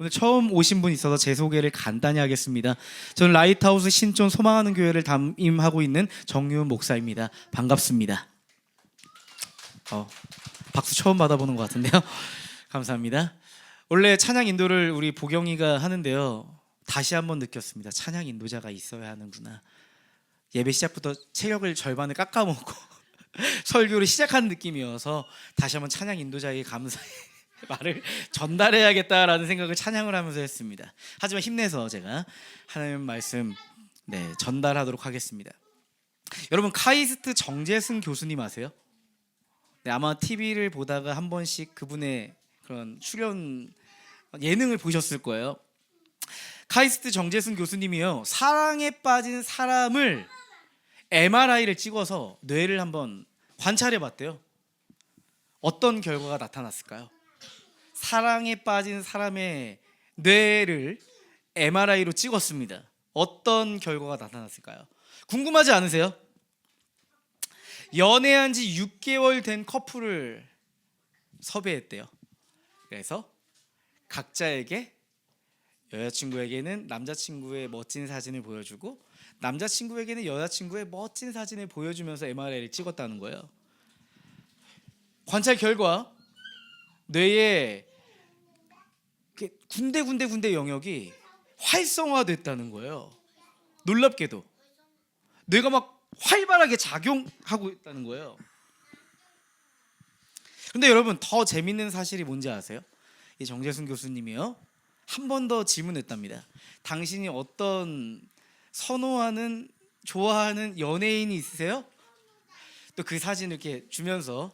오늘 처음 오신 분 있어서 제 소개를 간단히 하겠습니다. 저는 라이트하우스 신촌 소망하는 교회를 담임하고 있는 정유은 목사입니다. 반갑습니다. 박수 처음 받아보는 것 같은데요. 감사합니다. 원래 찬양 인도를 우리 보경이가 하는데요, 다시 한번 느꼈습니다. 찬양 인도자가 있어야 하는구나. 예배 시작부터 체력을 절반을 깎아먹고 설교를 시작한 느낌이어서 다시 한번 찬양 인도자에게 감사의 말을 전달해야겠다라는 생각을 찬양을 하면서 했습니다. 하지만 힘내서 제가 하나님 말씀 전달하도록 하겠습니다. 여러분, 카이스트 정재승 교수님 아세요? 아마 TV를 보다가 한 번씩 그분의 그런 출연 예능을 보셨을 거예요. 카이스트 정재승 교수님이요, 사랑에 빠진 사람을 MRI를 찍어서 뇌를 한번 관찰해 봤대요. 어떤 결과가 나타났을까요? 사랑에 빠진 사람의 뇌를 MRI로 찍었습니다. 어떤 결과가 나타났을까요? 궁금하지 않으세요? 연애한 지 6개월 된 커플을 섭외했대요. 그래서 각자에게, 여자친구에게는 남자친구의 멋진 사진을 보여주고, 남자친구에게는 여자친구의 멋진 사진을 보여주면서 MRI를 찍었다는 거예요. 관찰 결과 뇌의 군데 영역이 활성화됐다는 거예요. 놀랍게도 뇌가 막 활발하게 작용하고 있다는 거예요. 근데 여러분, 더 재밌는 사실이 뭔지 아세요? 이 정재승 교수님이요, 한 번 더 질문했답니다. 당신이 어떤 선호하는, 좋아하는 연예인이 있으세요? 또 그 사진을 이렇게 주면서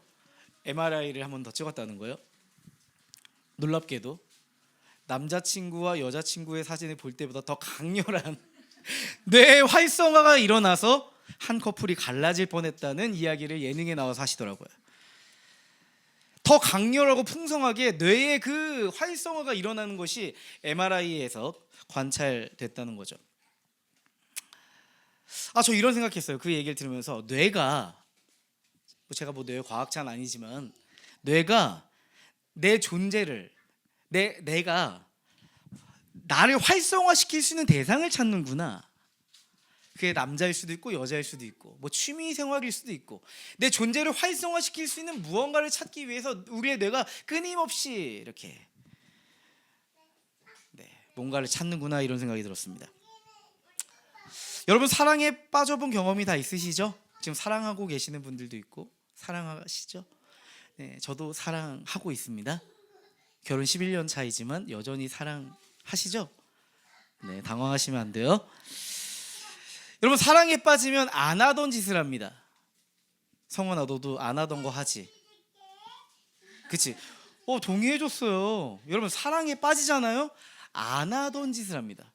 MRI를 한 번 더 찍었다는 거예요. 놀랍게도 남자친구와 여자친구의 사진을 볼 때보다 더 강렬한 뇌 활성화가 일어나서 한 커플이 갈라질 뻔했다는 이야기를 예능에 나와서 하시더라고요. 더 강렬하고 풍성하게 뇌의 그 활성화가 일어나는 것이 MRI에서 관찰됐다는 거죠. 저 이런 생각했어요. 그 얘기를 들으면서 뇌가, 제가 뭐 뇌 과학자는 아니지만, 뇌가 내 존재를, 내가 나를 활성화시킬 수 있는 대상을 찾는구나. 그게 남자일 수도 있고 여자일 수도 있고, 뭐 취미 생활일 수도 있고, 내 존재를 활성화시킬 수 있는 무언가를 찾기 위해서 우리의 뇌가 끊임없이 이렇게 뭔가를 찾는구나, 이런 생각이 들었습니다. 여러분, 사랑에 빠져본 경험이 다 있으시죠? 지금 사랑하고 계시는 분들도 있고, 사랑하시죠? 저도 사랑하고 있습니다. 결혼 11년 차이지만 여전히 사랑하시죠? 당황하시면 안 돼요. 여러분, 사랑에 빠지면 안 하던 짓을 합니다. 성원아, 너도 안 하던 거 하지? 그치? 동의해줬어요. 여러분, 사랑에 빠지잖아요? 안 하던 짓을 합니다.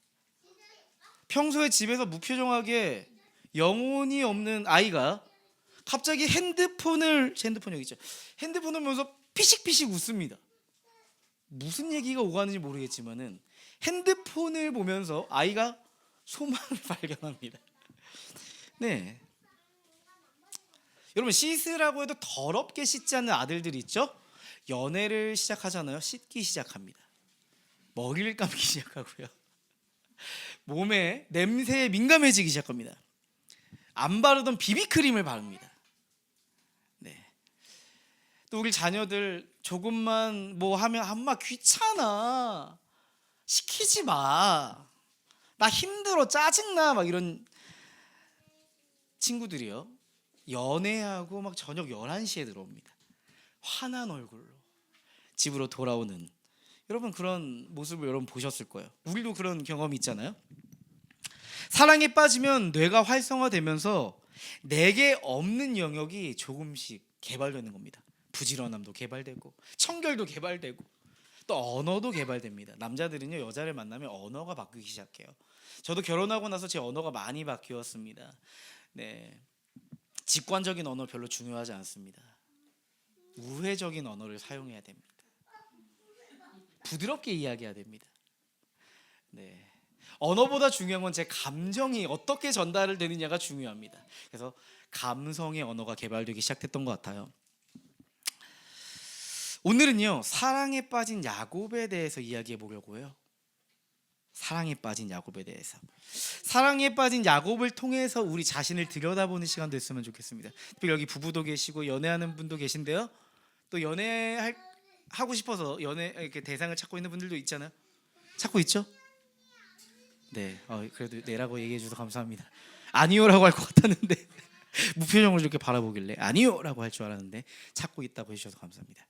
평소에 집에서 무표정하게 영혼이 없는 아이가 갑자기 핸드폰을 여기 있죠. 핸드폰을 보면서 피식피식 웃습니다. 무슨 얘기가 오가는지 모르겠지만은 핸드폰을 보면서 아이가 소망을 발견합니다. 여러분, 씻으라고 해도 더럽게 씻지 않는 아들들이 있죠? 연애를 시작하잖아요. 씻기 시작합니다. 머리를 감기 시작하고요. 몸에 냄새에 민감해지기 시작합니다. 안 바르던 비비크림을 바릅니다. 또 우리 자녀들 조금만 뭐 하면 엄마 귀찮아, 시키지 마, 나 힘들어, 짜증나, 막 이런 친구들이요, 연애하고 막 저녁 11시에 들어옵니다. 화난 얼굴로 집으로 돌아오는, 여러분, 그런 모습을 여러분 보셨을 거예요. 우리도 그런 경험이 있잖아요. 사랑에 빠지면 뇌가 활성화되면서 내게 없는 영역이 조금씩 개발되는 겁니다. 부지런함도 개발되고, 청결도 개발되고, 또 언어도 개발됩니다. 남자들은요, 여자를 만나면 언어가 바뀌기 시작해요. 저도 결혼하고 나서 제 언어가 많이 바뀌었습니다. 직관적인 언어 별로 중요하지 않습니다. 우회적인 언어를 사용해야 됩니다. 부드럽게 이야기해야 됩니다. 언어보다 중요한 건 제 감정이 어떻게 전달을 되느냐가 중요합니다. 그래서 감성의 언어가 개발되기 시작했던 것 같아요. 오늘은요, 사랑에 빠진 야곱에 대해서 이야기해 보려고 해요. 사랑에 빠진 야곱에 대해서, 사랑에 빠진 야곱을 통해서 우리 자신을 들여다보는 시간 됐으면 좋겠습니다. 특히 여기 부부도 계시고 연애하는 분도 계신데요, 또 하고 싶어서 연애 이렇게 대상을 찾고 있는 분들도 있잖아요. 찾고 있죠? 네, 그래도 네라고 얘기해 주셔서 감사합니다. 아니요라고 할 것 같았는데 무표정으로 이렇게 바라보길래 아니요라고 할 줄 알았는데 찾고 있다고 해주셔서 감사합니다.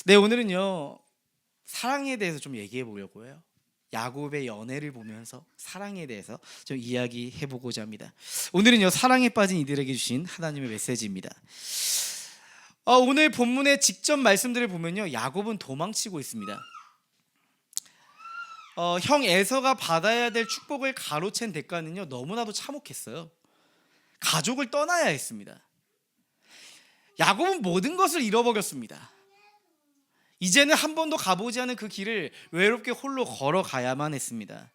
네, 오늘은요 사랑에 대해서 좀 얘기해 보려고 해요. 야곱의 연애를 보면서 사랑에 대해서 좀 이야기해 보고자 합니다. 오늘은요 사랑에 빠진 이들에게 주신 하나님의 메시지입니다. 오늘 본문의 직접 말씀들을 보면요, 야곱은 도망치고 있습니다. 형 에서가 받아야 될 축복을 가로챈 대가는요 너무나도 참혹했어요. 가족을 떠나야 했습니다. 야곱은 모든 것을 잃어버렸습니다. 이제는 한 번도 가보지 않은 그 길을 외롭게 홀로 걸어가야만 했습니다.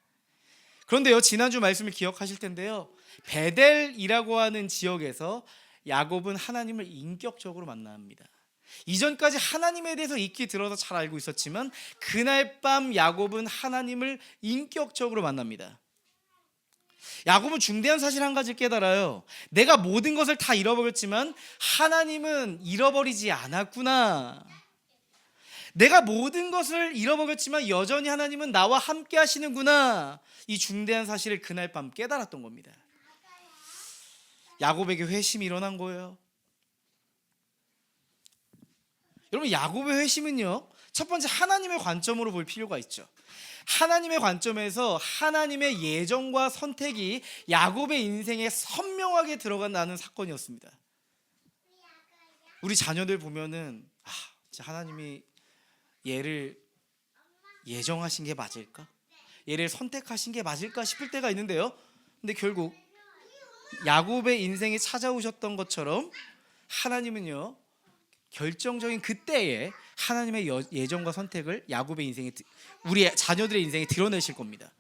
그런데요, 지난주 말씀을 기억하실 텐데요, 베델이라고 하는 지역에서 야곱은 하나님을 인격적으로 만납니다. 이전까지 하나님에 대해서 익히 들어서 잘 알고 있었지만 그날 밤 야곱은 하나님을 인격적으로 만납니다. 야곱은 중대한 사실 한 가지를 깨달아요. 내가 모든 것을 다 잃어버렸지만 하나님은 잃어버리지 않았구나. 내가 모든 것을 잃어버렸지만 여전히 하나님은 나와 함께 하시는구나. 이 중대한 사실을 그날 밤 깨달았던 겁니다. 야곱에게 회심이 일어난 거예요. 여러분, 야곱의 회심은요, 첫 번째 하나님의 관점으로 볼 필요가 있죠. 하나님의 관점에서 하나님의 예정과 선택이 야곱의 인생에 선명하게 들어간다는 사건이었습니다. 우리 자녀들 보면은 진짜 하나님이 얘를 예정하신 게 맞을까? 얘를 선택하신 게 맞을까 싶을 때가 있는데요, 근데 결국 야곱의 인생에 찾아오셨던 것처럼 하나님은요 결정적인 그때에 하나님의 예정과 선택을 야곱의 인생에, 우리 자녀들의 인생에 드러내실 겁니다.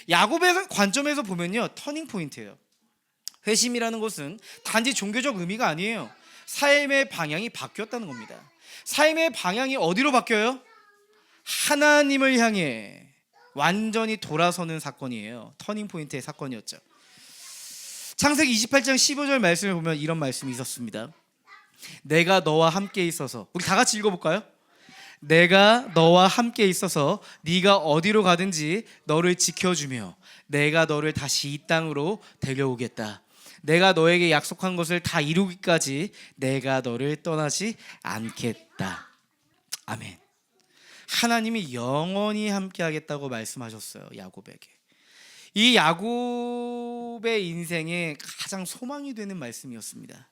야곱의 관점에서 보면요 터닝 포인트예요. 회심이라는 것은 단지 종교적 의미가 아니에요. 삶의 방향이 바뀌었다는 겁니다. 삶의 방향이 어디로 바뀌어요? 하나님을 향해 완전히 돌아서는 사건이에요. 터닝 포인트의 사건이었죠. 창세기 28장 15절 말씀을 보면 이런 말씀이 있었습니다. 내가 너와 함께 있어서, 우리 다 같이 읽어볼까요? 내가 너와 함께 있어서 네가 어디로 가든지 너를 지켜주며 내가 너를 다시 이 땅으로 데려오겠다. 내가 너에게 약속한 것을 다 이루기까지 내가 너를 떠나지 않겠다. 아멘. 하나님이 영원히 함께 하겠다고 말씀하셨어요, 야곱에게. 이 야곱의 인생에 가장 소망이 되는 말씀이었습니다.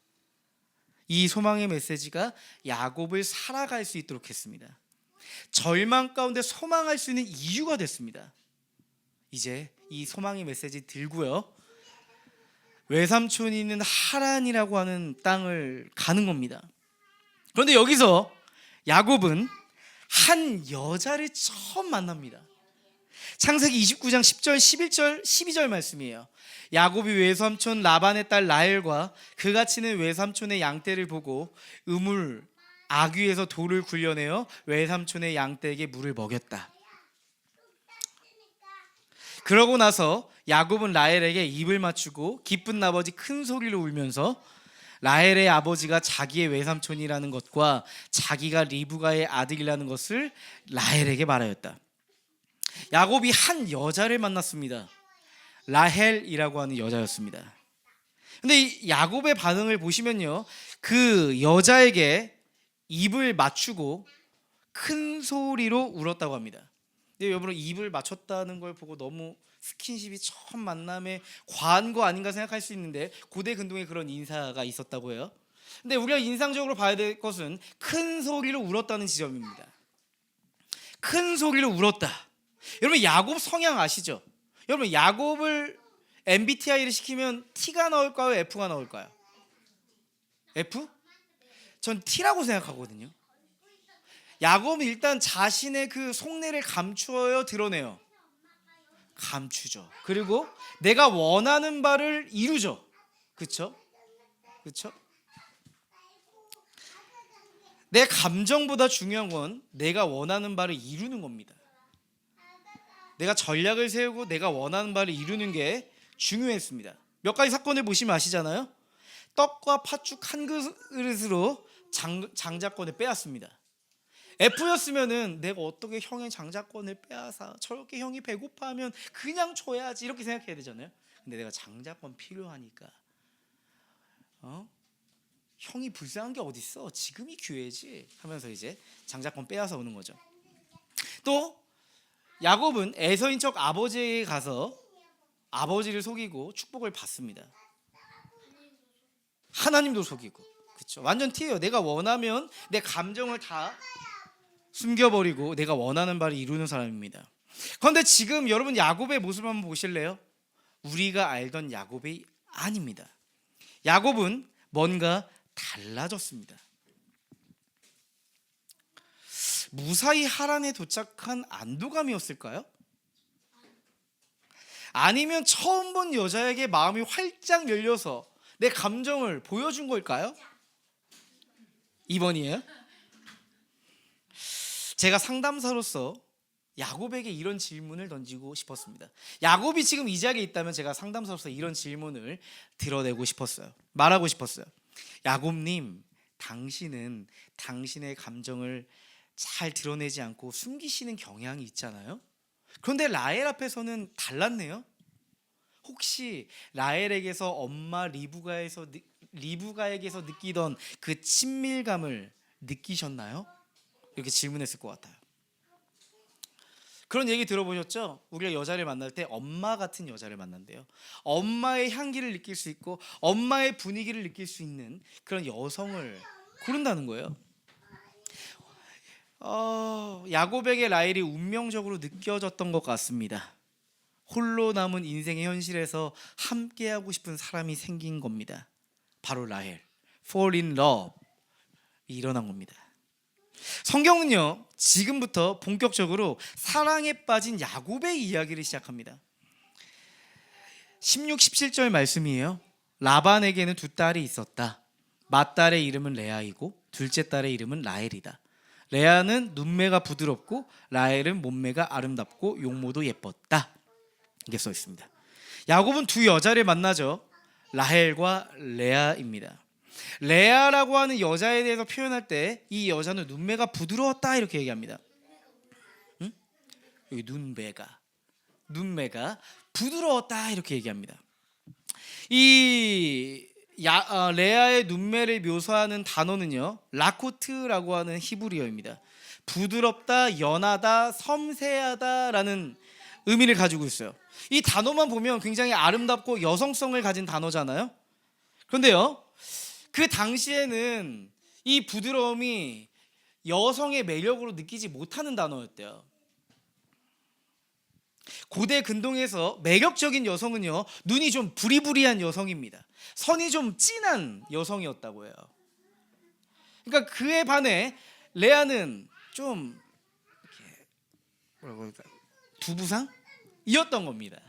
이 소망의 메시지가 야곱을 살아갈 수 있도록 했습니다. 절망 가운데 소망할 수 있는 이유가 됐습니다. 이제 이 소망의 메시지 들고요, 외삼촌이 있는 하란이라고 하는 땅을 가는 겁니다. 그런데 여기서 야곱은 한 여자를 처음 만납니다. 창세기 29장 10절, 11절, 12절 말씀이에요. 야곱이 외삼촌 라반의 딸 라헬과 그가 치는 외삼촌의 양떼를 보고 아귀에서 돌을 굴려내어 외삼촌의 양떼에게 물을 먹였다. 그러고 나서 야곱은 라헬에게 입을 맞추고 기쁜 나머지 큰 소리로 울면서 라헬의 아버지가 자기의 외삼촌이라는 것과 자기가 리브가의 아들이라는 것을 라헬에게 말하였다. 야곱이 한 여자를 만났습니다. 라헬이라고 하는 여자였습니다. 근데 이 야곱의 반응을 보시면요, 그 여자에게 입을 맞추고 큰 소리로 울었다고 합니다. 근데 여러분, 입을 맞췄다는 걸 보고 너무 스킨십이 처음 만남에 과한 거 아닌가 생각할 수 있는데 고대 근동에 그런 인사가 있었다고 해요. 근데 우리가 인상적으로 봐야 될 것은 큰 소리로 울었다는 지점입니다. 큰 소리로 울었다. 여러분, 야곱 성향 아시죠? 여러분, 야곱을 MBTI를 시키면 T가 나올까요? F가 나올까요? F? 전 T라고 생각하거든요. 야곱은 일단 자신의 그 속내를 감추어요, 드러내요? 감추죠. 그리고 내가 원하는 바를 이루죠. 그렇죠? 그렇죠? 내 감정보다 중요한 건 내가 원하는 바를 이루는 겁니다. 내가 전략을 세우고 내가 원하는 바를 이루는 게 중요했습니다. 몇 가지 사건을 보시면 아시잖아요. 떡과 팥죽 한 그릇으로 장자권을 빼앗습니다. F였으면은 내가 어떻게 형의 장자권을 빼앗아, 저렇게 형이 배고파하면 그냥 줘야지 이렇게 생각해야 되잖아요. 근데 내가 장자권 필요하니까 형이 불쌍한 게 어딨어, 지금이 기회지 하면서 이제 장자권 빼앗아 오는 거죠. 또 야곱은 에서인 척 아버지에게 가서 아버지를 속이고 축복을 받습니다. 하나님도 속이고, 그렇죠? 완전 티예요. 내가 원하면 내 감정을 다 숨겨버리고 내가 원하는 바를 이루는 사람입니다. 그런데 지금 여러분 야곱의 모습을 한번 보실래요? 우리가 알던 야곱이 아닙니다. 야곱은 뭔가 달라졌습니다. 무사히 하란에 도착한 안도감이었을까요? 아니면 처음 본 여자에게 마음이 활짝 열려서 내 감정을 보여준 걸까요? 2번이에요. 제가 상담사로서 야곱에게 이런 질문을 던지고 싶었습니다. 야곱이 지금 이 자리에 있다면 제가 상담사로서 이런 질문을 드러내고 싶었어요. 말하고 싶었어요. 야곱님, 당신은 당신의 감정을 잘 드러내지 않고 숨기시는 경향이 있잖아요. 그런데 라헬 앞에서는 달랐네요. 혹시 라헬에게서 엄마 리브가에게서 느끼던 그 친밀감을 느끼셨나요? 이렇게 질문했을 것 같아요. 그런 얘기 들어보셨죠? 우리가 여자를 만날 때 엄마 같은 여자를 만난대요. 엄마의 향기를 느낄 수 있고 엄마의 분위기를 느낄 수 있는 그런 여성을 고른다는 거예요. 야곱에게 라헬이 운명적으로 느껴졌던 것 같습니다. 홀로 남은 인생의 현실에서 함께하고 싶은 사람이 생긴 겁니다. 바로 라헬, fall in love 일어난 겁니다. 성경은요, 지금부터 본격적으로 사랑에 빠진 야곱의 이야기를 시작합니다. 16, 17절 말씀이에요. 라반에게는 두 딸이 있었다. 맏딸의 이름은 레아이고 둘째 딸의 이름은 라헬이다. 레아는 눈매가 부드럽고 라헬은 몸매가 아름답고 용모도 예뻤다. 이게 써 있습니다. 야곱은 두 여자를 만나죠. 라헬과 레아입니다. 레아라고 하는 여자에 대해서 표현할 때 이 여자는 눈매가 부드러웠다 이렇게 얘기합니다. 응? 여기 눈매가 부드러웠다 이렇게 얘기합니다. 이 레아의 눈매를 묘사하는 단어는요, 라코트라고 하는 히브리어입니다. 부드럽다, 연하다, 섬세하다라는 의미를 가지고 있어요. 이 단어만 보면 굉장히 아름답고 여성성을 가진 단어잖아요. 그런데요, 그 당시에는 이 부드러움이 여성의 매력으로 느끼지 못하는 단어였대요. 고대 근동에서 매력적인 여성은요, 눈이 좀 부리부리한 여성입니다. 선이 좀 진한 여성이었다고 해요. 그러니까 그에 반해 레아는 좀 이렇게 뭐라고 할까, 두부상이었던 겁니다.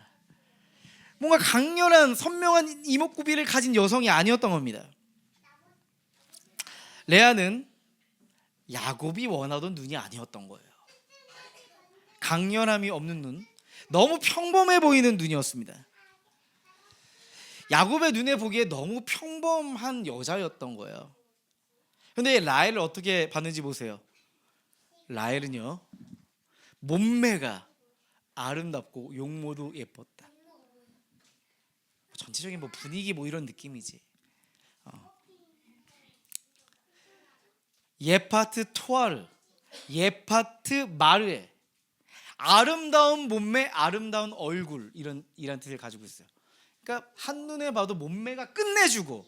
뭔가 강렬한 선명한 이목구비를 가진 여성이 아니었던 겁니다. 레아는 야곱이 원하던 눈이 아니었던 거예요. 강렬함이 없는 눈, 너무 평범해 보이는 눈이었습니다. 야곱의 눈에 보기에 너무 평범한 여자였던 거예요. 그런데 라헬을 어떻게 봤는지 보세요. 라헬은요, 몸매가 아름답고 용모도 예뻤다. 전체적인 분위기 이런 느낌이지. 예파트 토아르, 예파트 마르에, 아름다운 몸매, 아름다운 얼굴, 이런 뜻을 가지고 있어요. 그러니까 한눈에 봐도 몸매가 끝내주고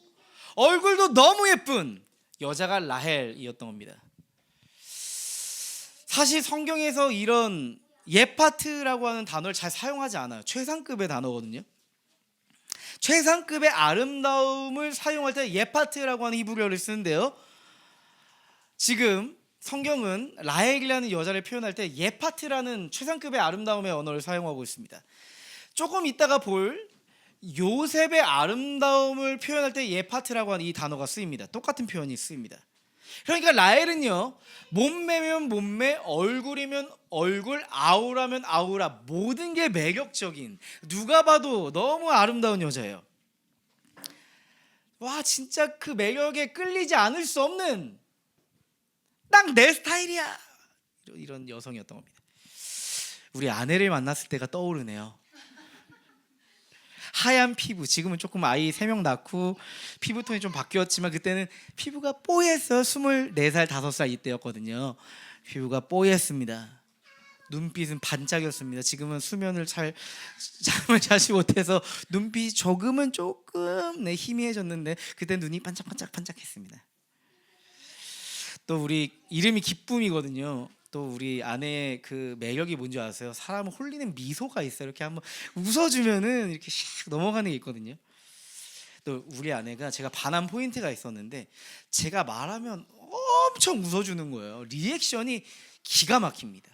얼굴도 너무 예쁜 여자가 라헬이었던 겁니다. 사실 성경에서 이런 예파트라고 하는 단어를 잘 사용하지 않아요. 최상급의 단어거든요. 최상급의 아름다움을 사용할 때 예파트라고 하는 히브리어를 쓰는데요, 지금 성경은 라헬이라는 여자를 표현할 때 예파트라는 최상급의 아름다움의 언어를 사용하고 있습니다. 조금 이따가 볼 요셉의 아름다움을 표현할 때 예파트라고 하는 이 단어가 쓰입니다. 똑같은 표현이 쓰입니다. 그러니까 라헬은요, 몸매면 몸매, 얼굴이면 얼굴, 아우라면 아우라, 모든 게 매력적인, 누가 봐도 너무 아름다운 여자예요. 와, 진짜 그 매력에 끌리지 않을 수 없는, 딱 내 스타일이야, 이런 여성이었던 겁니다. 우리 아내를 만났을 때가 떠오르네요. 하얀 피부, 지금은 조금 아이 3명 낳고 피부톤이 좀 바뀌었지만 그때는 피부가 뽀얘서 24살 5살 이때였거든요. 피부가 뽀였습니다. 눈빛은 반짝였습니다. 지금은 수면을 잠을 자지 못해서 눈빛이 조금 희미해졌는데 그때 눈이 반짝반짝했습니다. 또 우리 이름이 기쁨이거든요. 또 우리 아내의 그 매력이 뭔지 아세요? 사람을 홀리는 미소가 있어요. 이렇게 한번 웃어주면은 이렇게 샥 넘어가는 게 있거든요. 또 우리 아내가, 제가 반한 포인트가 있었는데, 제가 말하면 엄청 웃어주는 거예요. 리액션이 기가 막힙니다.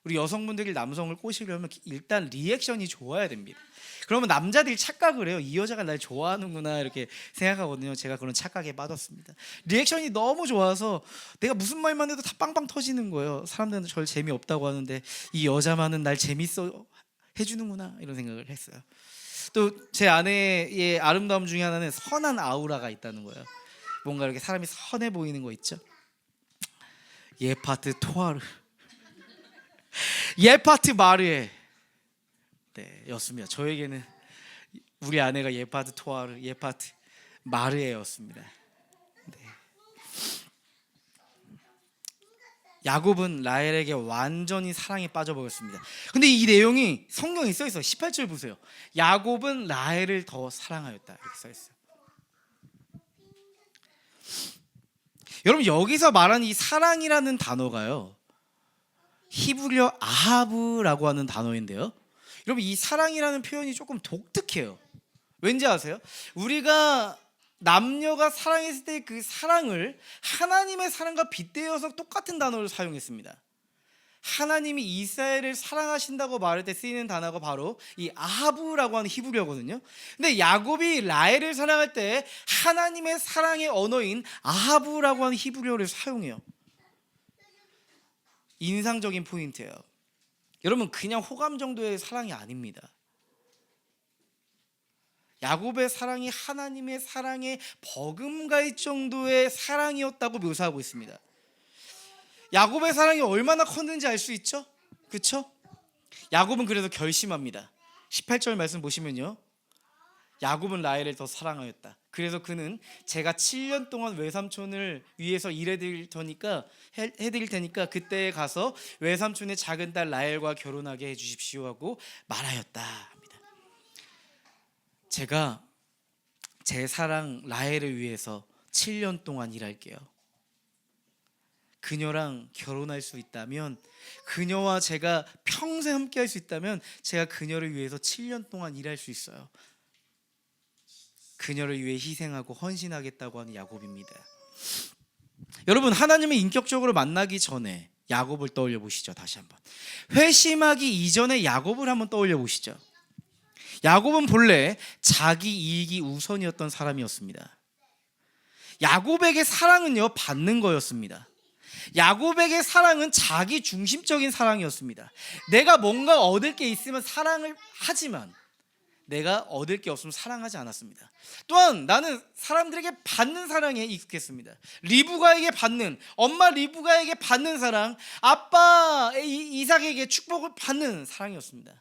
우리 여성분들이 남성을 꼬시려면 일단 리액션이 좋아야 됩니다. 그러면 남자들이 착각을 해요. 이 여자가 날 좋아하는구나, 이렇게 생각하거든요. 제가 그런 착각에 빠졌습니다. 리액션이 너무 좋아서 내가 무슨 말만 해도 다 빵빵 터지는 거예요. 사람들은 절 재미없다고 하는데 이 여자만은 날 재밌어 해주는구나, 이런 생각을 했어요. 또 제 아내의 아름다움 중에 하나는 선한 아우라가 있다는 거예요. 뭔가 이렇게 사람이 선해 보이는 거 있죠. 예파트 토아르, 예파트 마르에, 네, 였습니다. 저에게는 우리 아내가 예파트 토아르, 예파트 마르에였습니다. 네. 야곱은 라헬에게 완전히 사랑에 빠져버렸습니다. 근데 이 내용이 성경에 써 있어요. 18절 보세요. 야곱은 라헬을 더 사랑하였다, 이렇게 써 있어요. 여러분, 여기서 말하는 이 사랑이라는 단어가요, 히브리어 아하브라고 하는 단어인데요, 여러분, 이 사랑이라는 표현이 조금 독특해요. 왠지 아세요? 우리가 남녀가 사랑했을 때 그 사랑을 하나님의 사랑과 빗대어서 똑같은 단어를 사용했습니다. 하나님이 이스라엘을 사랑하신다고 말할 때 쓰이는 단어가 바로 이 아하브라고 하는 히브리어거든요. 근데 야곱이 라헬을 사랑할 때 하나님의 사랑의 언어인 아하브라고 하는 히브리어를 사용해요. 인상적인 포인트예요. 여러분, 그냥 호감 정도의 사랑이 아닙니다. 야곱의 사랑이 하나님의 사랑에 버금갈 정도의 사랑이었다고 묘사하고 있습니다. 야곱의 사랑이 얼마나 컸는지 알 수 있죠? 그렇죠? 야곱은 그래서 결심합니다. 18절 말씀 보시면요, 야곱은 라헬을 더 사랑하였다. 그래서 그는 제가 7년 동안 외삼촌을 위해서 일해드릴 테니까 그때 가서 외삼촌의 작은 딸 라헬과 결혼하게 해주십시오 하고 말하였다 합니다. 제가 제 사랑 라헬을 위해서 7년 동안 일할게요. 그녀랑 결혼할 수 있다면, 그녀와 제가 평생 함께 할 수 있다면 제가 그녀를 위해서 7년 동안 일할 수 있어요. 그녀를 위해 희생하고 헌신하겠다고 하는 야곱입니다. 여러분, 하나님을 인격적으로 만나기 전에 야곱을 떠올려 보시죠. 다시 한번 회심하기 이전에 야곱을 한번 떠올려 보시죠. 야곱은 본래 자기 이익이 우선이었던 사람이었습니다. 야곱에게 사랑은요, 받는 거였습니다. 야곱에게 사랑은 자기 중심적인 사랑이었습니다. 내가 뭔가 얻을 게 있으면 사랑을 하지만 내가 얻을 게 없으면 사랑하지 않았습니다. 또한 나는 사람들에게 받는 사랑에 익숙했습니다. 리브가에게 받는, 엄마 리브가에게 받는 사랑, 아빠 이삭에게 축복을 받는 사랑이었습니다.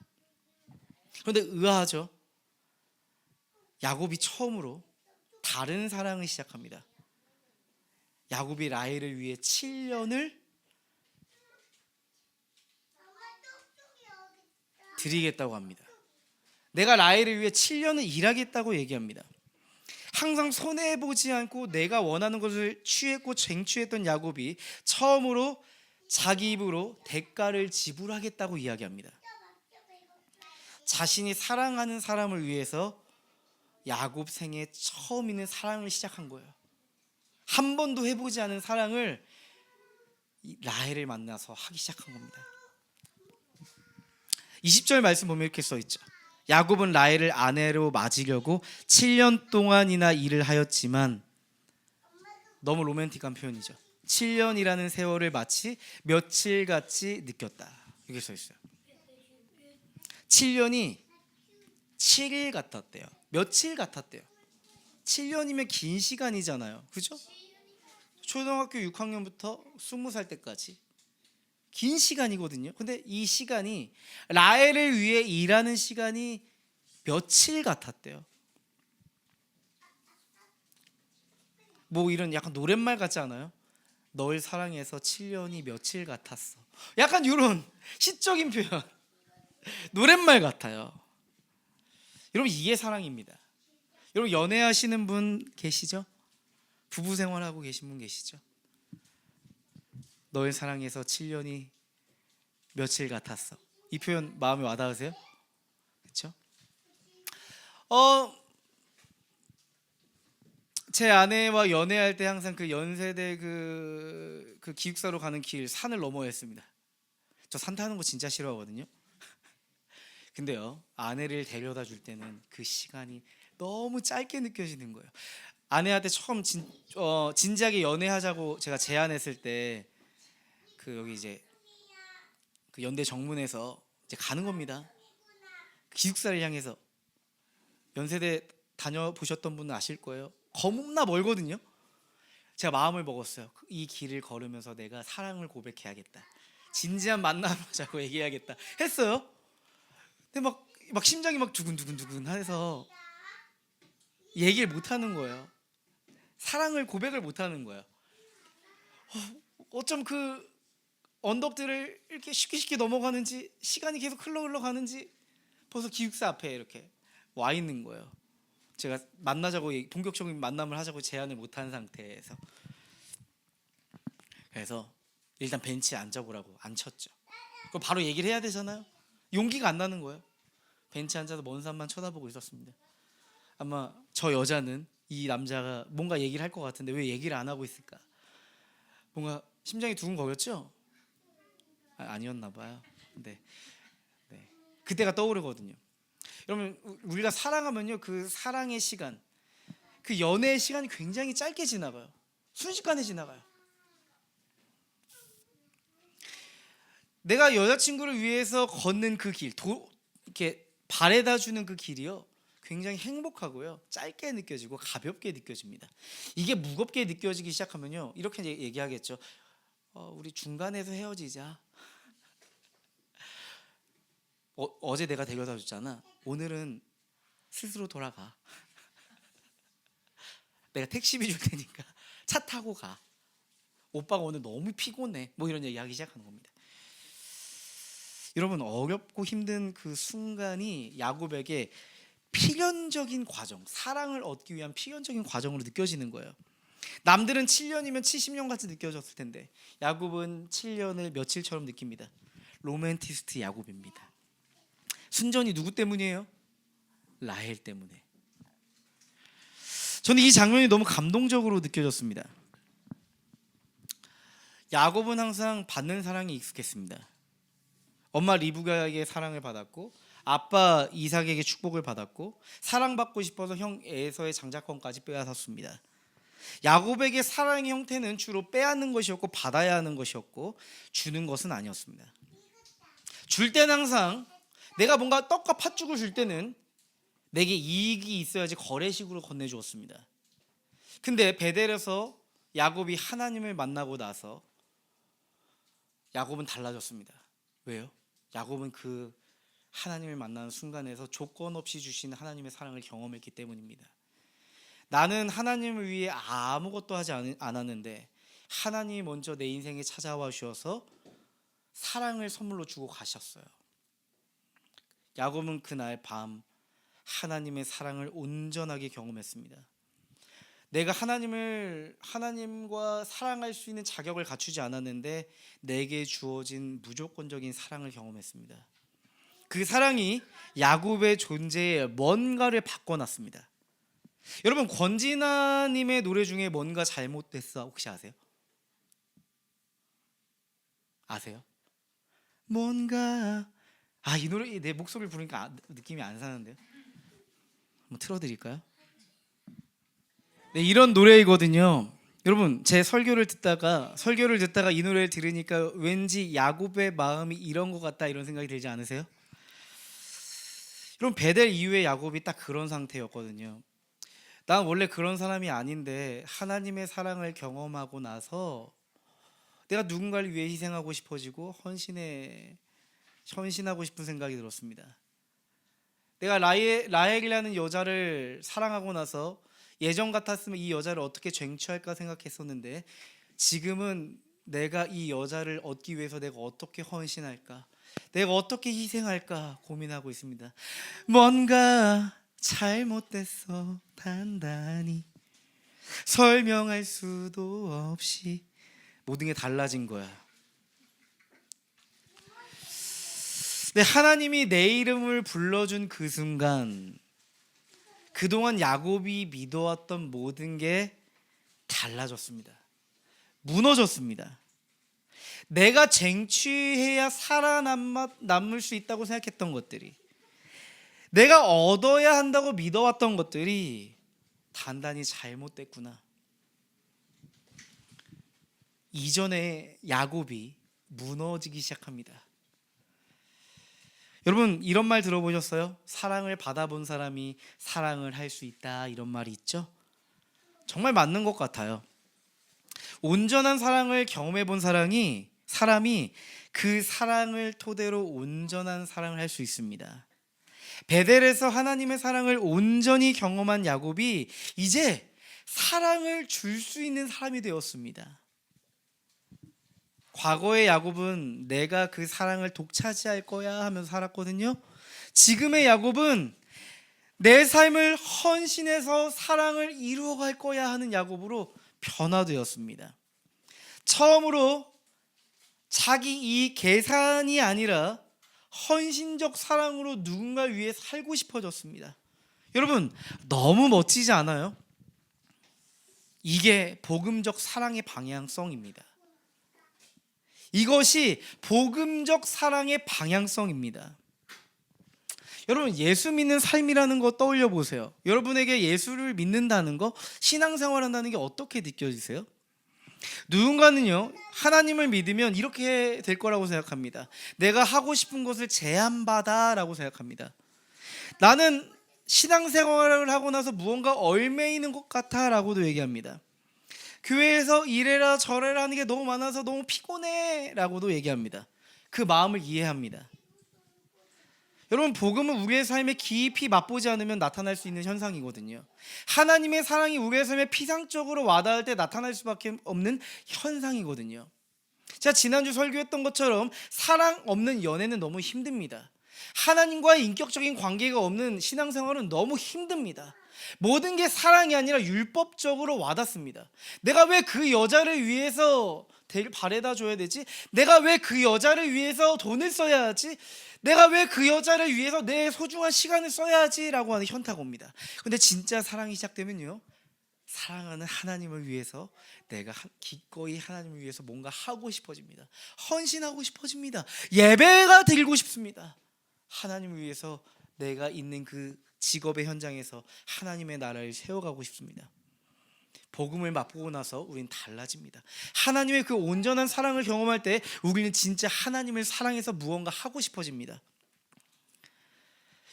그런데 의아하죠. 야곱이 처음으로 다른 사랑을 시작합니다. 야곱이 라헬을 위해 7년을 드리겠다고 합니다. 내가 라헬을 위해 7년을 일하겠다고 얘기합니다. 항상 손해보지 않고 내가 원하는 것을 취했고 쟁취했던 야곱이 처음으로 자기 입으로 대가를 지불하겠다고 이야기합니다. 자신이 사랑하는 사람을 위해서 야곱 생애 처음 있는 사랑을 시작한 거예요. 한 번도 해보지 않은 사랑을 라헬을 만나서 하기 시작한 겁니다. 20절 말씀 보면 이렇게 써있죠. 야곱은 라헬을 아내로 맞으려고 7년 동안이나 일을 하였지만 너무 로맨틱한 표현이죠. 7년이라는 세월을 마치 며칠같이 느꼈다. 이게 써 있어요. 7년이 7일 같았대요. 며칠 같았대요. 7년이면 긴 시간이잖아요. 그죠? 초등학교 6학년부터 20살 때까지 긴 시간이거든요. 근데 이 시간이 라헬을 위해 일하는 시간이 며칠 같았대요. 뭐 이런 약간 노랫말 같지 않아요? 널 사랑해서 7년이 며칠 같았어. 약간 이런 시적인 표현. 노랫말 같아요. 여러분 이게 사랑입니다. 여러분 연애하시는 분 계시죠? 부부 생활하고 계신 분 계시죠? 널 사랑해서 7년이 며칠 같았어. 이 표현 마음에 와닿으세요? 그렇죠? 제 아내와 연애할 때 항상 그 연세대 그 기숙사로 가는 길 산을 넘어야 했습니다. 저 산 타는 거 진짜 싫어하거든요. 근데요, 아내를 데려다 줄 때는 그 시간이 너무 짧게 느껴지는 거예요. 아내한테 처음 진지하게 연애하자고 제가 제안했을 때 그 여기 이제 그 연대 정문에서 이제 가는 겁니다. 기숙사를 향해서. 연세대 다녀보셨던 분은 아실 거예요. 겁나 멀거든요. 제가 마음을 먹었어요. 이 길을 걸으면서 내가 사랑을 고백해야겠다. 진지한 만남을 하자고 얘기해야겠다 했어요. 근데 막 심장이 막 두근두근 해서 얘기를 못 하는 거예요. 사랑을 고백을 못 하는 거예요. 어쩜 그 언덕들을 이렇게 쉽게 넘어가는지, 시간이 계속 흘러가는지 벌써 기숙사 앞에 이렇게 와 있는 거예요. 제가 만나자고 본격적인 만남을 하자고 제안을 못한 상태에서. 그래서 일단 벤치에 앉아보라고 앉혔죠. 그럼 바로 얘기를 해야 되잖아요. 용기가 안 나는 거예요. 벤치에 앉아서 먼 산만 쳐다보고 있었습니다. 아마 저 여자는 이 남자가 뭔가 얘기를 할 것 같은데 왜 얘기를 안 하고 있을까? 뭔가 심장이 두근거렸죠? 아니었나 봐요. 네. 그때가 떠오르거든요. 여러분 우리가 사랑하면요, 그 사랑의 시간, 그 연애의 시간이 굉장히 짧게 지나가요. 순식간에 지나가요. 내가 여자친구를 위해서 걷는 그 길, 이렇게 바래다 주는 그 길이요, 굉장히 행복하고요, 짧게 느껴지고 가볍게 느껴집니다. 이게 무겁게 느껴지기 시작하면요, 이렇게 얘기하겠죠. 우리 중간에서 헤어지자. 어제 내가 데려다 줬잖아. 오늘은 스스로 돌아가. 내가 택시비 줄 테니까 차 타고 가. 오빠가 오늘 너무 피곤해. 뭐 이런 얘기 하기 시작하는 겁니다. 여러분 어렵고 힘든 그 순간이 야곱에게 필연적인 과정, 사랑을 얻기 위한 필연적인 과정으로 느껴지는 거예요. 남들은 7년이면 70년 같이 느껴졌을 텐데 야곱은 7년을 며칠처럼 느낍니다. 로맨티스트 야곱입니다. 순전히 누구 때문이에요? 라헬 때문에. 저는 이 장면이 너무 감동적으로 느껴졌습니다. 야곱은 항상 받는 사랑에 익숙했습니다. 엄마 리브가에게 사랑을 받았고 아빠 이삭에게 축복을 받았고 사랑받고 싶어서 형 에서의 장자권까지 빼앗았습니다. 야곱에게 사랑의 형태는 주로 빼앗는 것이었고 받아야 하는 것이었고 주는 것은 아니었습니다. 줄 때는 항상 내가 뭔가 떡과 팥죽을 줄 때는 내게 이익이 있어야지 거래식으로 건네주었습니다. 근데 베델에서 야곱이 하나님을 만나고 나서 야곱은 달라졌습니다. 왜요? 야곱은 그 하나님을 만나는 순간에서 조건 없이 주시는 하나님의 사랑을 경험했기 때문입니다. 나는 하나님을 위해 아무것도 하지 않았는데 하나님이 먼저 내 인생에 찾아와 주셔서 사랑을 선물로 주고 가셨어요. 야곱은 그날 밤 하나님의 사랑을 온전하게 경험했습니다. 내가 하나님과 사랑할 수 있는 자격을 갖추지 않았는데 내게 주어진 무조건적인 사랑을 경험했습니다. 그 사랑이 야곱의 존재에 뭔가를 바꿔놨습니다. 여러분 권진아님의 노래 중에 뭔가 잘못됐어 혹시 아세요? 아세요? 뭔가 이 노래 내 목소리를 부르니까 느낌이 안 사는데요. 한번 틀어드릴까요? 네, 이런 노래이거든요. 여러분, 제 설교를 듣다가 이 노래를 들으니까 왠지 야곱의 마음이 이런 것 같다, 이런 생각이 들지 않으세요? 여러분, 베델 이후에 야곱이 딱 그런 상태였거든요. 난 원래 그런 사람이 아닌데 하나님의 사랑을 경험하고 나서 내가 누군가를 위해 희생하고 싶어지고 헌신하고 싶은 생각이 들었습니다. 내가 라헬이라는 여자를 사랑하고 나서 예전 같았으면 이 여자를 어떻게 쟁취할까 생각했었는데 지금은 내가 이 여자를 얻기 위해서 내가 어떻게 헌신할까, 내가 어떻게 희생할까 고민하고 있습니다. 뭔가 잘못됐어, 단단히 설명할 수도 없이 모든 게 달라진 거야. 근데 하나님이 내 이름을 불러준 그 순간, 그동안 야곱이 믿어왔던 모든 게 달라졌습니다. 무너졌습니다. 내가 쟁취해야 살아남을 수 있다고 생각했던 것들이, 내가 얻어야 한다고 믿어왔던 것들이 단단히 잘못됐구나. 이전에 야곱이 무너지기 시작합니다. 여러분, 이런 말 들어보셨어요? 사랑을 받아본 사람이 사랑을 할 수 있다, 이런 말이 있죠? 정말 맞는 것 같아요. 온전한 사랑을 경험해 본 사람이 그 사랑을 토대로 온전한 사랑을 할 수 있습니다. 베델에서 하나님의 사랑을 온전히 경험한 야곱이 이제 사랑을 줄 수 있는 사람이 되었습니다. 과거의 야곱은 내가 그 사랑을 독차지할 거야 하면서 살았거든요. 지금의 야곱은 내 삶을 헌신해서 사랑을 이루어갈 거야 하는 야곱으로 변화되었습니다. 처음으로 자기 이 계산이 아니라 헌신적 사랑으로 누군가를 위해 살고 싶어졌습니다. 여러분, 너무 멋지지 않아요? 이게 복음적 사랑의 방향성입니다. 이것이 복음적 사랑의 방향성입니다. 여러분, 예수 믿는 삶이라는 거 떠올려 보세요. 여러분에게 예수를 믿는다는 거, 신앙생활한다는 게 어떻게 느껴지세요? 누군가는요, 하나님을 믿으면 이렇게 될 거라고 생각합니다. 내가 하고 싶은 것을 제한받아 라고 생각합니다. 나는 신앙생활을 하고 나서 무언가 얽매이는 것 같아 라고도 얘기합니다. 교회에서 이래라 저래라 하는 게 너무 많아서 너무 피곤해 라고도 얘기합니다. 그 마음을 이해합니다. 여러분, 복음은 우리의 삶에 깊이 맛보지 않으면 나타날 수 있는 현상이거든요. 하나님의 사랑이 우리의 삶에 피상적으로 와닿을 때 나타날 수밖에 없는 현상이거든요. 제가 지난주 설교했던 것처럼 사랑 없는 연애는 너무 힘듭니다. 하나님과의 인격적인 관계가 없는 신앙생활은 너무 힘듭니다. 모든 게 사랑이 아니라 율법적으로 와닿습니다. 내가 왜 그 여자를 위해서 바래다 줘야 되지? 내가 왜 그 여자를 위해서 돈을 써야 하지? 내가 왜 그 여자를 위해서 내 소중한 시간을 써야 하지? 라고 하는 현타가 옵니다. 근데 진짜 사랑이 시작되면요, 사랑하는 하나님을 위해서 내가 기꺼이 하나님을 위해서 뭔가 하고 싶어집니다. 헌신하고 싶어집니다. 예배가 드리고 싶습니다. 하나님을 위해서 내가 있는 그 직업의 현장에서 하나님의 나라를 세워가고 싶습니다. 복음을 맛보고 나서 우리는 달라집니다. 하나님의 그 온전한 사랑을 경험할 때 우리는 진짜 하나님을 사랑해서 무언가 하고 싶어집니다.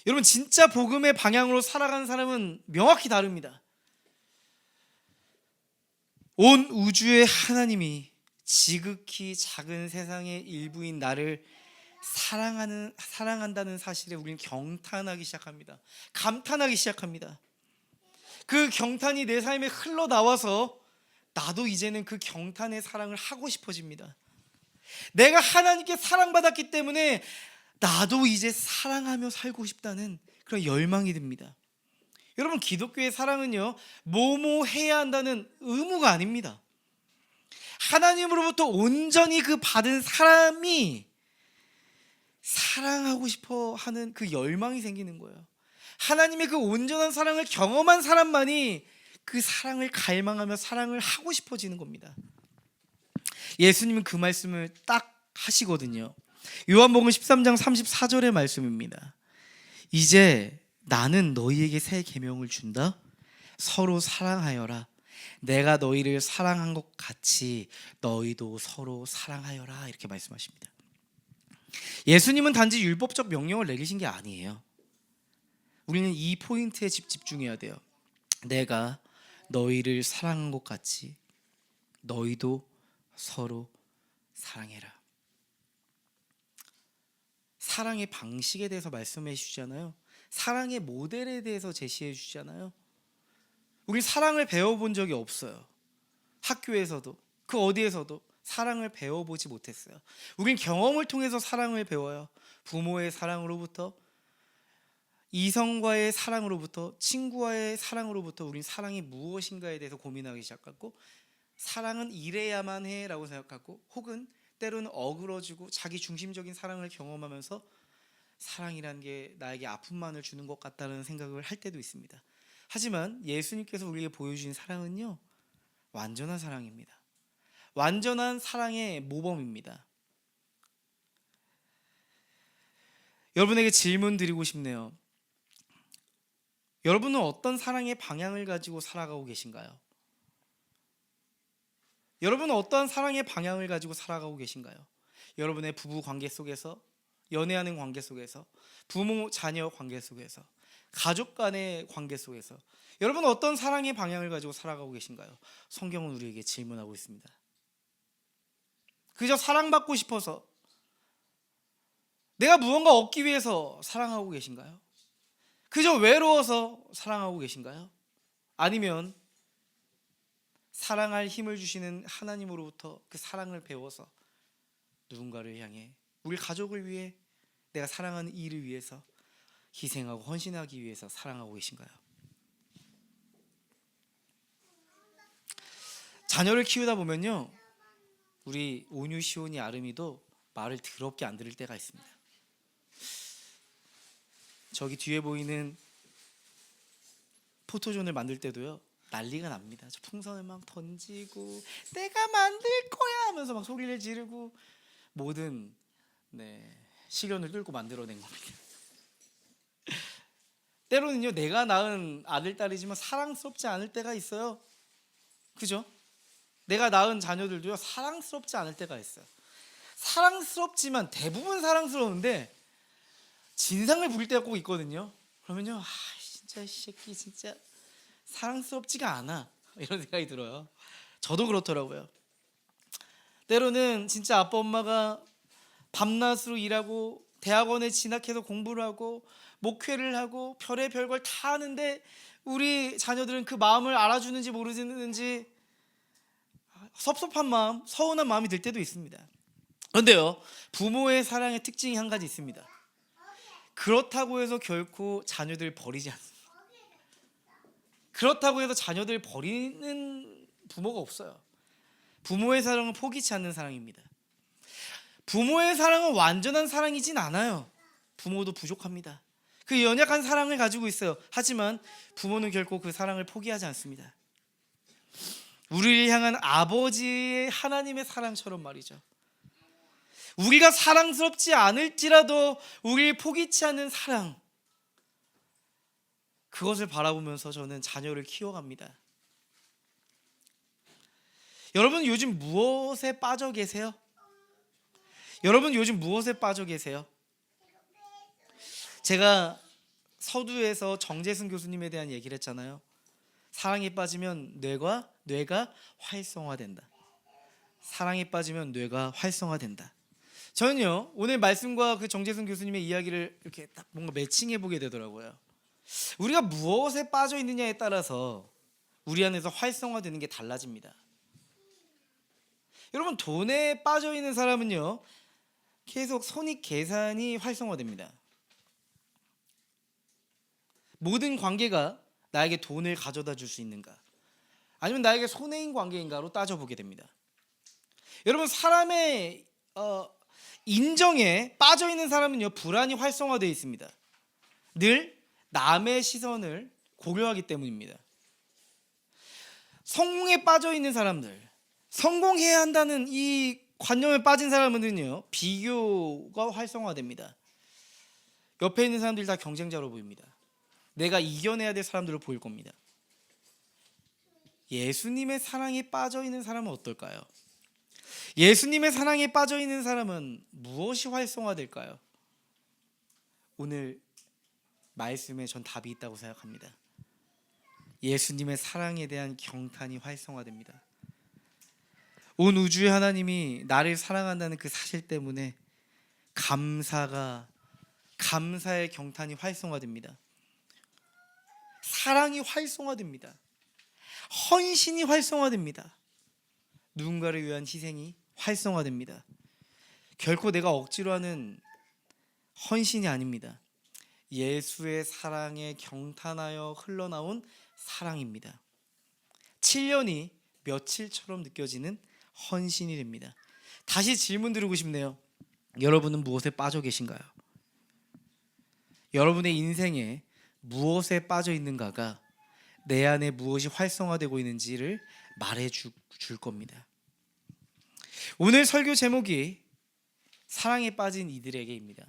여러분, 진짜 복음의 방향으로 살아가는 사람은 명확히 다릅니다. 온 우주의 하나님이 지극히 작은 세상의 일부인 나를 사랑한다는 사실에 우리는 경탄하기 시작합니다. 감탄하기 시작합니다. 그 경탄이 내 삶에 흘러나와서 나도 이제는 그 경탄의 사랑을 하고 싶어집니다. 내가 하나님께 사랑받았기 때문에 나도 이제 사랑하며 살고 싶다는 그런 열망이 듭니다. 여러분, 기독교의 사랑은요, 뭐뭐 해야 한다는 의무가 아닙니다. 하나님으로부터 온전히 그 받은 사람이 사랑하고 싶어 하는 그 열망이 생기는 거예요. 하나님의 그 온전한 사랑을 경험한 사람만이 그 사랑을 갈망하며 사랑을 하고 싶어지는 겁니다. 예수님은 그 말씀을 딱 하시거든요. 요한복음 13장 34절의 말씀입니다. 이제 나는 너희에게 새 계명을 준다. 서로 사랑하여라. 내가 너희를 사랑한 것 같이 너희도 서로 사랑하여라 이렇게 말씀하십니다. 예수님은 단지 율법적 명령을 내리신 게 아니에요. 우리는 이 포인트에 집중해야 돼요. 내가 너희를 사랑한 것 같이 너희도 서로 사랑해라. 사랑의 방식에 대해서 말씀해 주시잖아요. 사랑의 모델에 대해서 제시해 주시잖아요. 우리 사랑을 배워본 적이 없어요. 학교에서도 그 어디에서도 사랑을 배워보지 못했어요. 우린 경험을 통해서 사랑을 배워요. 부모의 사랑으로부터, 이성과의 사랑으로부터, 친구와의 사랑으로부터 우린 사랑이 무엇인가에 대해서 고민하기 시작하고, 사랑은 이래야만 해라고 생각하고, 혹은 때로는 어그러지고 자기 중심적인 사랑을 경험하면서 사랑이라는 게 나에게 아픔만을 주는 것 같다는 생각을 할 때도 있습니다. 하지만 예수님께서 우리에게 보여주신 사랑은요, 완전한 사랑입니다. 완전한 사랑의 모범입니다. 여러분에게 질문 드리고 싶네요. 여러분은 어떤 사랑의 방향을 가지고 살아가고 계신가요? 여러분은 어떠한 사랑의 방향을 가지고 살아가고 계신가요? 여러분의 부부 관계 속에서, 연애하는 관계 속에서, 부모 자녀 관계 속에서, 가족 간의 관계 속에서 여러분은 어떤 사랑의 방향을 가지고 살아가고 계신가요? 성경은 우리에게 질문하고 있습니다. 그저 사랑받고 싶어서, 내가 무언가 얻기 위해서 사랑하고 계신가요? 그저 외로워서 사랑하고 계신가요? 아니면 사랑할 힘을 주시는 하나님으로부터 그 사랑을 배워서 누군가를 향해, 우리 가족을 위해, 내가 사랑하는 이를 위해서 희생하고 헌신하기 위해서 사랑하고 계신가요? 자녀를 키우다 보면요, 우리 온유, 시온이, 아름이도 말을 더럽게 안 들을 때가 있습니다. 저기 뒤에 보이는 포토존을 만들 때도요, 난리가 납니다. 저 풍선을 막 던지고 내가 만들 거야 하면서 막 소리를 지르고 모든 시련을 뚫고 만들어낸 겁니다. 때로는요, 내가 낳은 아들, 딸이지만 사랑스럽지 않을 때가 있어요. 그죠? 내가 낳은 자녀들도요, 사랑스럽지 않을 때가 있어요. 사랑스럽지만, 대부분 사랑스러운데 진상을 부릴 때가 꼭 있거든요. 그러면요, 진짜 이 새끼 진짜 사랑스럽지가 않아, 이런 생각이 들어요. 저도 그렇더라고요. 때로는 진짜 아빠 엄마가 밤낮으로 일하고 대학원에 진학해서 공부를 하고 목회를 하고 별의별 걸 다 하는데 우리 자녀들은 그 마음을 알아주는지 모르는지 섭섭한 마음, 서운한 마음이 들 때도 있습니다. 그런데요, 부모의 사랑의 특징이 한 가지 있습니다. 그렇다고 해서 결코 자녀들 버리지 않습니다. 그렇다고 해서 자녀들 버리는 부모가 없어요. 부모의 사랑은 포기치 않는 사랑입니다. 부모의 사랑은 완전한 사랑이진 않아요. 부모도 부족합니다. 그 연약한 사랑을 가지고 있어요. 하지만 부모는 결코 그 사랑을 포기하지 않습니다. 우리를 향한 아버지의 하나님의 사랑처럼 말이죠. 우리가 사랑스럽지 않을지라도 우리를 포기치 않는 사랑, 그것을 바라보면서 저는 자녀를 키워갑니다. 여러분 요즘 무엇에 빠져 계세요? 여러분 요즘 무엇에 빠져 계세요? 제가 서두에서 정재승 교수님에 대한 얘기를 했잖아요. 사랑에 빠지면 뇌가 활성화된다. 사랑에 빠지면 뇌가 활성화된다. 저는요, 오늘 말씀과 그 정재승 교수님의 이야기를 이렇게 딱 뭔가 매칭해 보게 되더라고요. 우리가 무엇에 빠져 있느냐에 따라서 우리 안에서 활성화되는 게 달라집니다. 여러분, 돈에 빠져 있는 사람은요, 계속 손익 계산이 활성화됩니다. 모든 관계가 나에게 돈을 가져다 줄 수 있는가, 아니면 나에게 손해인 관계인가로 따져보게 됩니다. 여러분, 사람의 인정에 빠져 있는 사람은요, 불안이 활성화되어 있습니다. 늘 남의 시선을 고려하기 때문입니다. 성공에 빠져 있는 사람들, 성공해야 한다는 이 관념에 빠진 사람은요, 비교가 활성화됩니다. 옆에 있는 사람들이 다 경쟁자로 보입니다. 내가 이겨내야 될 사람들로 보일 겁니다. 예수님의 사랑에 빠져 있는 사람은 어떨까요? 예수님의 사랑에 빠져 있는 사람은 무엇이 활성화될까요? 오늘 말씀에 전 답이 있다고 생각합니다. 예수님의 사랑에 대한 경탄이 활성화됩니다. 온 우주의 하나님이 나를 사랑한다는 그 사실 때문에 감사의 경탄이 활성화됩니다. 사랑이 활성화됩니다. 헌신이 활성화됩니다. 누군가를 위한 희생이 활성화됩니다. 결코 내가 억지로 하는 헌신이 아닙니다. 예수의 사랑에 경탄하여 흘러나온 사랑입니다. 7년이 며칠처럼 느껴지는 헌신이 됩니다. 다시 질문 드리고 싶네요. 여러분은 무엇에 빠져 계신가요? 여러분의 인생에 무엇에 빠져 있는가가 내 안에 무엇이 활성화되고 있는지를 말해 줄 겁니다. 오늘 설교 제목이 사랑에 빠진 이들에게입니다.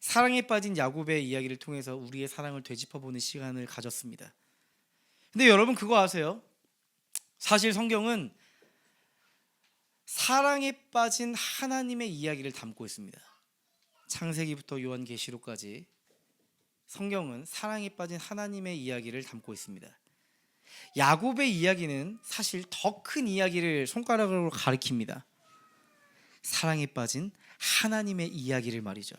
사랑에 빠진 야곱의 이야기를 통해서 우리의 사랑을 되짚어보는 시간을 가졌습니다. 근데 여러분 그거 아세요? 사실 성경은 사랑에 빠진 하나님의 이야기를 담고 있습니다. 창세기부터 요한계시록까지 성경은 사랑에 빠진 하나님의 이야기를 담고 있습니다. 야곱의 이야기는 사실 더 큰 이야기를 손가락으로 가리킵니다. 사랑에 빠진 하나님의 이야기를 말이죠.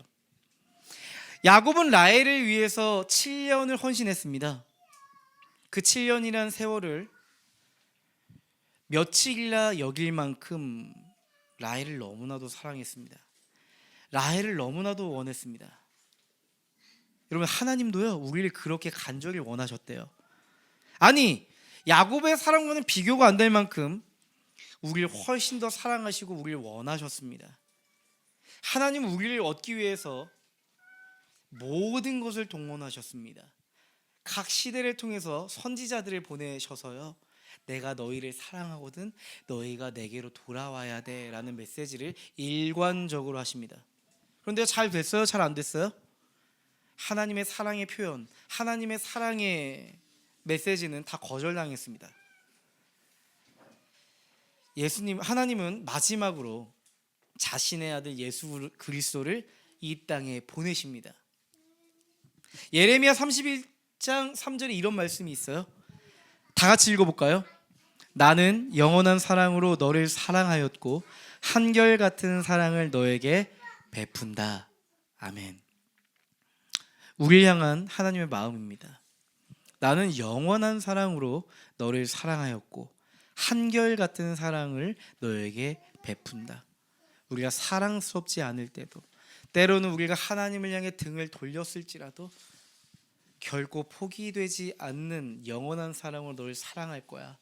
야곱은 라헬을 위해서 7년을 헌신했습니다. 그 7년이란 세월을 며칠이나 여길 만큼 라헬을 너무나도 사랑했습니다. 라헬을 너무나도 원했습니다. 여러분 하나님도요 우리를 그렇게 간절히 원하셨대요. 아니 야곱의 사랑과는 비교가 안 될 만큼 우리를 훨씬 더 사랑하시고 우리를 원하셨습니다. 하나님은 우리를 얻기 위해서 모든 것을 동원하셨습니다. 각 시대를 통해서 선지자들을 보내셔서요 내가 너희를 사랑하거든 너희가 내게로 돌아와야 돼 라는 메시지를 일관적으로 하십니다. 그런데 잘 됐어요? 잘 안 됐어요? 하나님의 사랑의 표현, 하나님의 사랑의 메시지는 다 거절당했습니다. 하나님은 마지막으로 자신의 아들 예수 그리스도를 이 땅에 보내십니다. 예레미야 31장 3절에 이런 말씀이 있어요. 다 같이 읽어볼까요? 나는 영원한 사랑으로 너를 사랑하였고 한결같은 사랑을 너에게 베푼다. 아멘. 우리를 향한 하나님의 마음입니다. 나는 영원한 사랑으로 너를 사랑하였고 한결같은 사랑을 너에게 베푼다. 우리가 사랑스럽지 않을 때도 때로는 우리가 하나님을 향해 등을 돌렸을지라도 결코 포기되지 않는 영원한 사랑으로 너를 사랑할 거야.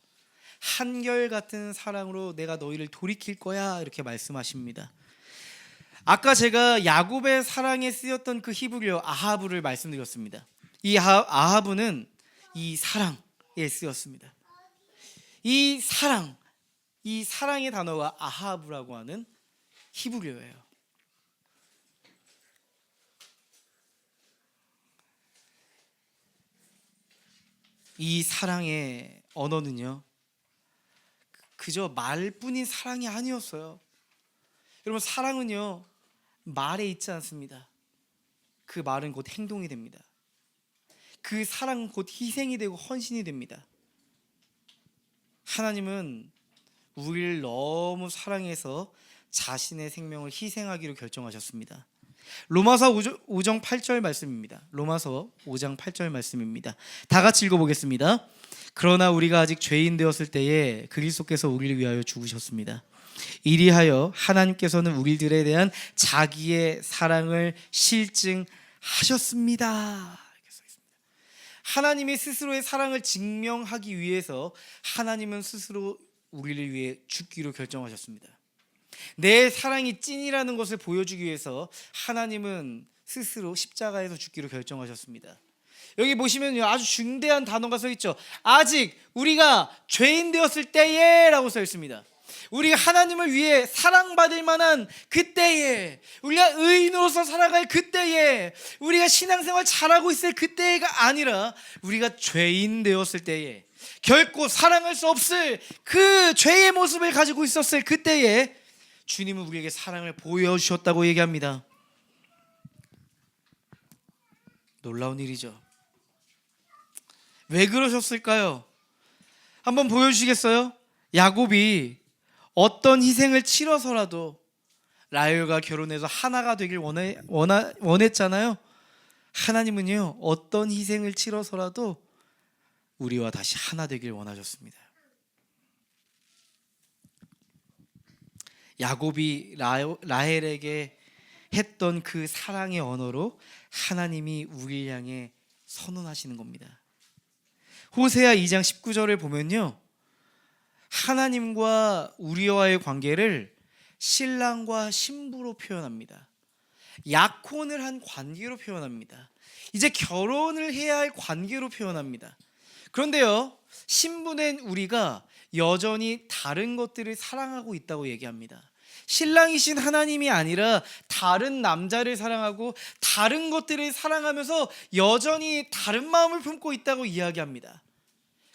한결같은 사랑으로 내가 너희를 돌이킬 거야. 이렇게 말씀하십니다. 아까 제가 야곱의 사랑에 쓰였던 그 히브리어 아하브를 말씀드렸습니다. 이 아하브는 이 사랑에 쓰였습니다. 이 사랑의 단어가 아하브라고 하는 히브리어예요. 이 사랑의 언어는요 그저 말뿐인 사랑이 아니었어요. 여러분 사랑은요 말에 있지 않습니다. 그 말은 곧 행동이 됩니다. 그 사랑은 곧 희생이 되고 헌신이 됩니다. 하나님은 우리를 너무 사랑해서 자신의 생명을 희생하기로 결정하셨습니다. 로마서 5장 8절 말씀입니다. 로마서 5장 8절 말씀입니다. 다 같이 읽어보겠습니다. 그러나 우리가 아직 죄인 되었을 때에 그리스도께서 우리를 위하여 죽으셨습니다. 이리하여 하나님께서는 우리들에 대한 자기의 사랑을 실증하셨습니다. 이렇게 써 있습니다. 하나님이 스스로의 사랑을 증명하기 위해서 하나님은 스스로 우리를 위해 죽기로 결정하셨습니다. 내 사랑이 찐이라는 것을 보여주기 위해서 하나님은 스스로 십자가에서 죽기로 결정하셨습니다. 여기 보시면요 아주 중대한 단어가 써 있죠. 아직 우리가 죄인 되었을 때에 라고 써 있습니다. 우리가 하나님을 위해 사랑받을 만한 그때에, 우리가 의인으로서 살아갈 그때에, 우리가 신앙생활 잘하고 있을 그때가 아니라 우리가 죄인 되었을 때에, 결코 사랑할 수 없을 그 죄의 모습을 가지고 있었을 그때에 주님은 우리에게 사랑을 보여주셨다고 얘기합니다. 놀라운 일이죠. 왜 그러셨을까요? 한번 보여주시겠어요? 야곱이 어떤 희생을 치러서라도 라헬과 결혼해서 하나가 되길 원했잖아요. 하나님은요, 어떤 희생을 치러서라도 우리와 다시 하나 되길 원하셨습니다. 야곱이 라헬에게 했던 그 사랑의 언어로 하나님이 우리를 향해 선언하시는 겁니다. 호세아 2장 19절을 보면요, 하나님과 우리와의 관계를 신랑과 신부로 표현합니다. 약혼을 한 관계로 표현합니다. 이제 결혼을 해야 할 관계로 표현합니다. 그런데요, 신부된 우리가 여전히 다른 것들을 사랑하고 있다고 얘기합니다. 신랑이신 하나님이 아니라 다른 남자를 사랑하고 다른 것들을 사랑하면서 여전히 다른 마음을 품고 있다고 이야기합니다.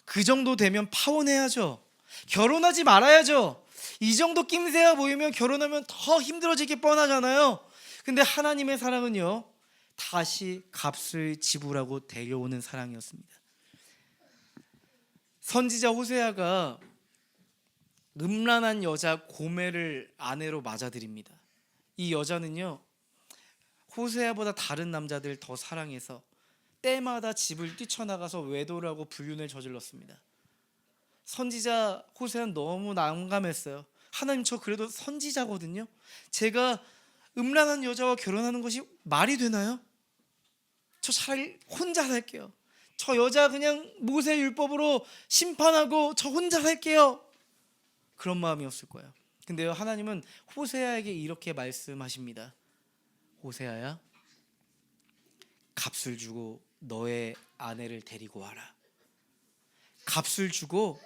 그 정도 되면 파혼해야죠. 결혼하지 말아야죠. 이 정도 낌새가 보이면 결혼하면 더 힘들어지기 뻔하잖아요. 근데 하나님의 사랑은요, 다시 값을 지불하고 데려오는 사랑이었습니다. 선지자 호세아가 음란한 여자 고멜을 아내로 맞아들입니다. 이 여자는요, 호세아보다 다른 남자들 더 사랑해서 때마다 집을 뛰쳐나가서 외도를 하고 불륜을 저질렀습니다. 선지자 호세아는 너무 난감했어요. 하나님, 저 그래도 선지자거든요. 제가 음란한 여자와 결혼하는 것이 말이 되나요? 저 차라리 혼자 살게요. 저 여자 그냥 모세 율법으로 심판하고 저 혼자 살게요. 그런 마음이었을 거예요. 근데요, 하나님은 호세아에게 이렇게 말씀하십니다. 호세아야, 값을 주고 너의 아내를 데리고 와라. 값을 주고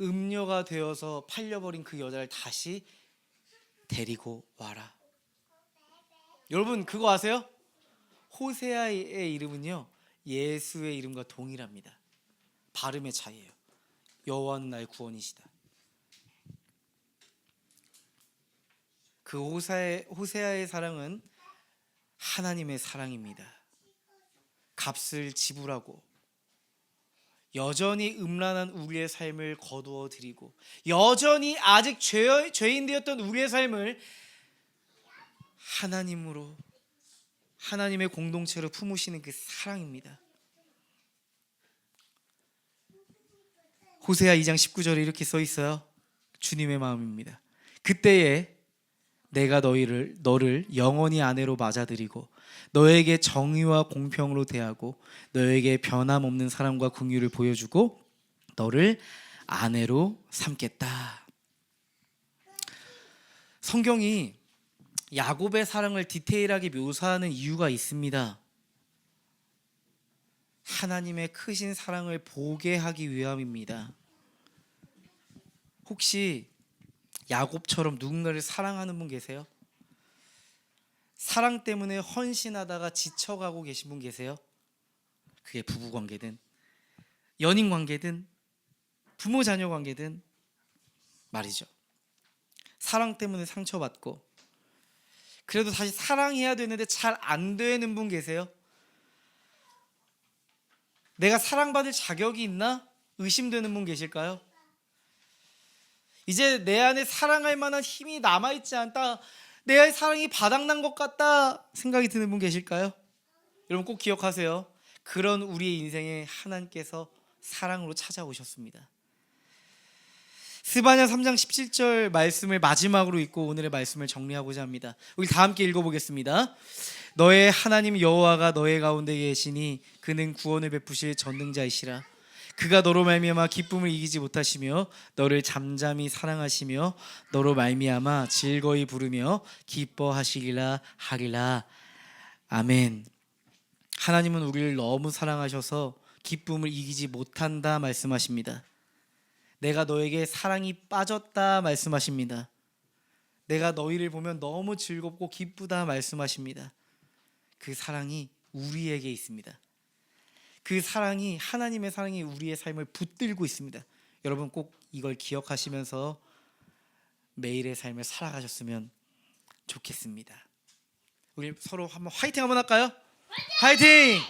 음녀가 되어서 팔려버린 그 여자를 다시 데리고 와라. 여러분, 그거 아세요? 호세아의 이름은요, 예수의 이름과 동일합니다. 발음의 차이예요. 여호와는 나의 구원이시다. 그 호세아의 사랑은 하나님의 사랑입니다. 값을 지불하고 여전히 음란한 우리의 삶을 거두어 드리고 여전히 아직 죄인 되었던 우리의 삶을 하나님으로, 하나님의 공동체로 품으시는 그 사랑입니다. 호세아 2장 19절에 이렇게 써 있어요. 주님의 마음입니다. 그때에 내가 너를 영원히 아내로 맞아들이고 너에게 정의와 공평으로 대하고 너에게 변함없는 사랑과 긍휼을 보여주고 너를 아내로 삼겠다. 성경이 야곱의 사랑을 디테일하게 묘사하는 이유가 있습니다. 하나님의 크신 사랑을 보게 하기 위함입니다. 혹시 야곱처럼 누군가를 사랑하는 분 계세요? 사랑 때문에 헌신하다가 지쳐가고 계신 분 계세요? 그게 부부 관계든 연인 관계든 부모 자녀 관계든 말이죠. 사랑 때문에 상처받고 그래도 다시 사랑해야 되는데 잘 안 되는 분 계세요? 내가 사랑받을 자격이 있나? 의심되는 분 계실까요? 이제 내 안에 사랑할 만한 힘이 남아있지 않다, 내 사랑이 바닥난 것 같다 생각이 드는 분 계실까요? 여러분 꼭 기억하세요. 그런 우리의 인생에 하나님께서 사랑으로 찾아오셨습니다. 스바냐 3장 17절 말씀을 마지막으로 읽고 오늘의 말씀을 정리하고자 합니다. 우리 다 함께 읽어보겠습니다. 너의 하나님 여호와가 너의 가운데 계시니 그는 구원을 베푸실 전능자이시라. 그가 너로 말미암아 기쁨을 이기지 못하시며 너를 잠잠히 사랑하시며 너로 말미암아 즐거이 부르며 기뻐하시리라 하리라. 아멘. 하나님은 우리를 너무 사랑하셔서 기쁨을 이기지 못한다 말씀하십니다. 내가 너에게 사랑이 빠졌다 말씀하십니다. 내가 너희를 보면 너무 즐겁고 기쁘다 말씀하십니다. 그 사랑이 우리에게 있습니다. 그 사랑이, 하나님의 사랑이 우리의 삶을 붙들고 있습니다. 여러분 꼭 이걸 기억하시면서 매일의 삶을 살아가셨으면 좋겠습니다. 우리 서로 한번 화이팅 한번 할까요? 화이팅!